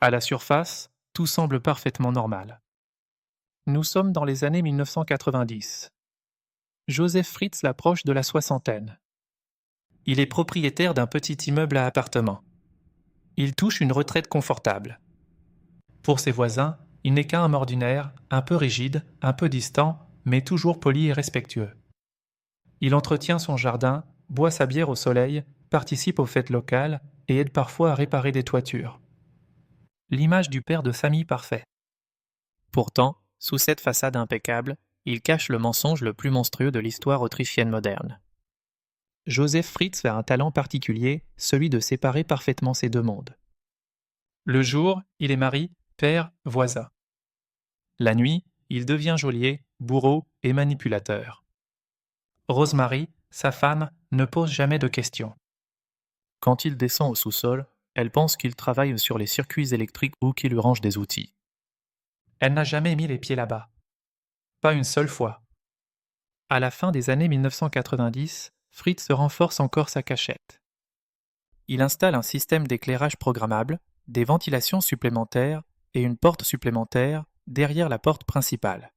À la surface, tout semble parfaitement normal. Nous sommes dans les années 1990. Joseph Fritz approche de la soixantaine. Il est propriétaire d'un petit immeuble à appartements. Il touche une retraite confortable. Pour ses voisins, il n'est qu'un homme ordinaire, un peu rigide, un peu distant, mais toujours poli et respectueux. Il entretient son jardin, boit sa bière au soleil, participe aux fêtes locales et aide parfois à réparer des toitures. L'image du père de famille parfait. Pourtant, sous cette façade impeccable, il cache le mensonge le plus monstrueux de l'histoire autrichienne moderne. Joseph Fritz a un talent particulier, celui de séparer parfaitement ces deux mondes. Le jour, il est mari, père, voisin. La nuit, il devient geôlier, bourreau et manipulateur. Rosemary, sa femme, ne pose jamais de questions. Quand il descend au sous-sol, elle pense qu'il travaille sur les circuits électriques ou qu'il lui range des outils. Elle n'a jamais mis les pieds là-bas. Pas une seule fois. À la fin des années 1990, Fritz renforce encore sa cachette. Il installe un système d'éclairage programmable, des ventilations supplémentaires et une porte supplémentaire derrière la porte principale.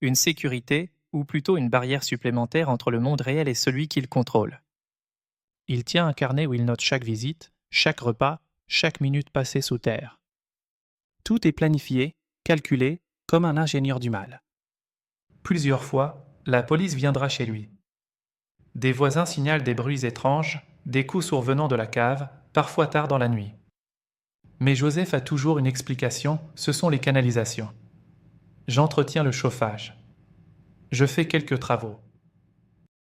Une sécurité, ou plutôt une barrière supplémentaire entre le monde réel et celui qu'il contrôle. Il tient un carnet où il note chaque visite, chaque repas, chaque minute passée sous terre. Tout est planifié, calculé, comme un ingénieur du mal. Plusieurs fois, la police viendra chez lui. Des voisins signalent des bruits étranges, des coups survenant de la cave, parfois tard dans la nuit. Mais Joseph a toujours une explication, ce sont les canalisations. J'entretiens le chauffage. Je fais quelques travaux.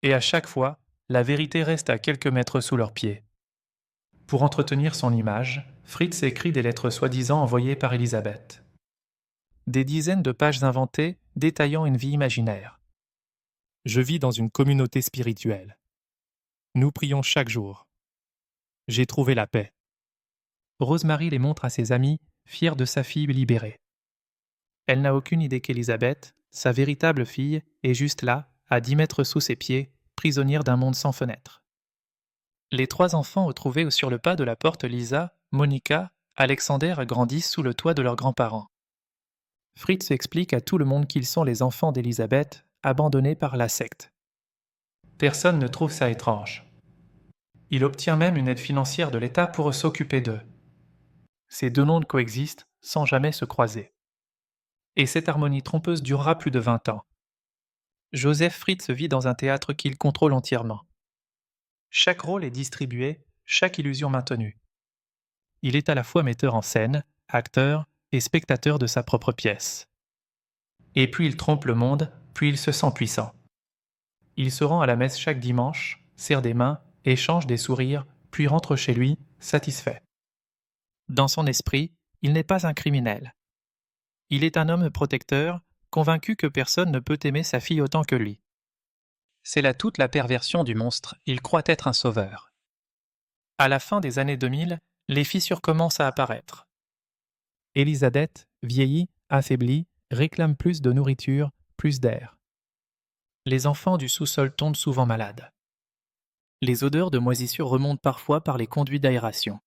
Et à chaque fois, la vérité reste à quelques mètres sous leurs pieds. Pour entretenir son image, Fritz écrit des lettres soi-disant envoyées par Elisabeth. Des dizaines de pages inventées détaillant une vie imaginaire. Je vis dans une communauté spirituelle. Nous prions chaque jour. J'ai trouvé la paix. Rosemary les montre à ses amis, fière de sa fille libérée. Elle n'a aucune idée qu'Elisabeth, sa véritable fille, est juste là, à 10 mètres sous ses pieds, prisonnière d'un monde sans fenêtre. Les trois enfants retrouvés sur le pas de la porte Lisa, Monica, Alexander grandissent sous le toit de leurs grands-parents. Fritz explique à tout le monde qu'ils sont les enfants d'Elisabeth, abandonnés par la secte. Personne ne trouve ça étrange. Il obtient même une aide financière de l'État pour s'occuper d'eux. Ces deux mondes coexistent sans jamais se croiser. Et cette harmonie trompeuse durera plus de 20 ans. Joseph Fritz vit dans un théâtre qu'il contrôle entièrement. Chaque rôle est distribué, chaque illusion maintenue. Il est à la fois metteur en scène, acteur et spectateur de sa propre pièce. Et puis il trompe le monde, puis il se sent puissant. Il se rend à la messe chaque dimanche, serre des mains, échange des sourires, puis rentre chez lui, satisfait. Dans son esprit, il n'est pas un criminel. Il est un homme protecteur, convaincu que personne ne peut aimer sa fille autant que lui. C'est là toute la perversion du monstre, il croit être un sauveur. À la fin des années 2000, les fissures commencent à apparaître. Elisabeth, vieillie, affaiblie, réclame plus de nourriture, plus d'air. Les enfants du sous-sol tombent souvent malades. Les odeurs de moisissure remontent parfois par les conduits d'aération.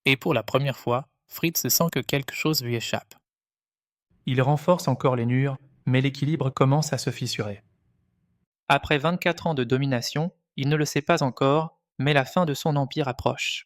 Et pour la première fois, Fritz sent que quelque chose lui échappe. Il renforce encore les murs, mais l'équilibre commence à se fissurer. Après 24 ans de domination, il ne le sait pas encore, mais la fin de son empire approche.